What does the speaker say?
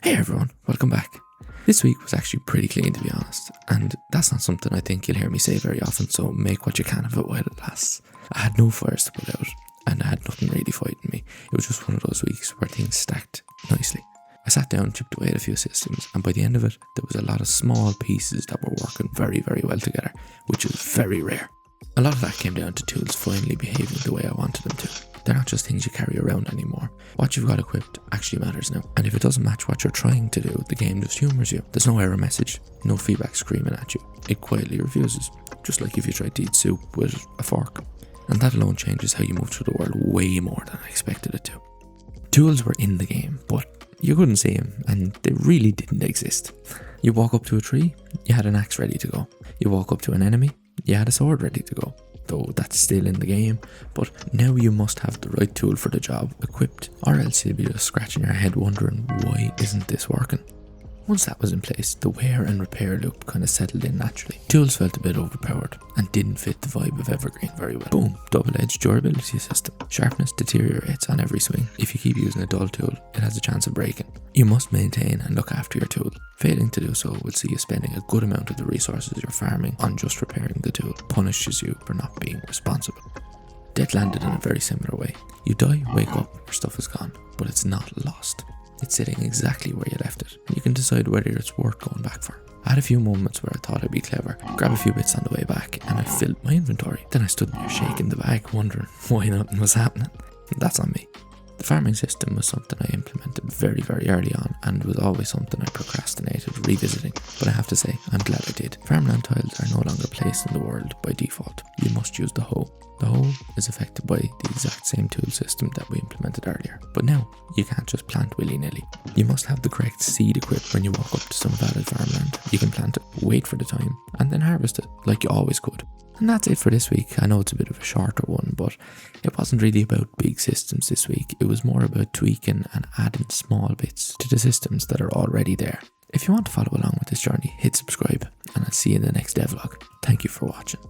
Hey everyone, welcome back. This week was actually pretty clean, to be honest, and that's not something I think you'll hear me say very often, so make what you can of it while it lasts. I had no fires to put out, and I had nothing really fighting me. It was just one of those weeks where things stacked nicely. I sat down, chipped away at a few systems, and by the end of it, there was a lot of small pieces that were working very, very well together, which is very rare. A lot of that came down to tools finally behaving the way I wanted them to. They're not just things you carry around anymore. What you've got equipped actually matters now. And if it doesn't match what you're trying to do, the game just humours you. There's no error message, no feedback screaming at you. It quietly refuses, just like if you tried to eat soup with a fork. And that alone changes how you move through the world way more than I expected it to. Tools were in the game, but you couldn't see them, and they really didn't exist. You walk up to a tree, you had an axe ready to go. You walk up to an enemy, you had a sword ready to go. Though that's still in the game, but now you must have the right tool for the job equipped, or else you'll be just scratching your head wondering, why isn't this working? Once that was in place, the wear and repair loop kind of settled in naturally. Tools felt a bit overpowered and didn't fit the vibe of Evergreen very well. Boom, double-edged durability system. Sharpness deteriorates on every swing. If you keep using a dull tool, it has a chance of breaking. You must maintain and look after your tool. Failing to do so will see you spending a good amount of the resources you're farming on just repairing the tool. Punishes you for not being responsible. Death landed in a very similar way. You die, wake up, your stuff is gone, but it's not lost. It's sitting exactly where you left it, and you can decide whether it's worth going back for. I had a few moments where I thought I'd be clever, grab a few bits on the way back, and I filled my inventory. Then I stood there shaking the bag, wondering why nothing was happening. That's on me. The farming system was something I implemented very, very early on, and was always something I procrastinated revisiting. But I have to say, I'm glad I did. Farmland tiles are no longer placed in the world by default. You must use the hoe. The hoe is affected by the exact same tool system that we implemented earlier. But now, you can't just plant willy-nilly. You must have the correct seed equipped when you walk up to some valid farmland. You can plant it, wait for the time, and then harvest it, like you always could. And that's it for this week. I know it's a bit of a shorter one, but it wasn't really about big systems this week. It was more about tweaking and adding small bits to the systems that are already there. If you want to follow along with this journey, hit subscribe, and I'll see you in the next devlog. Thank you for watching.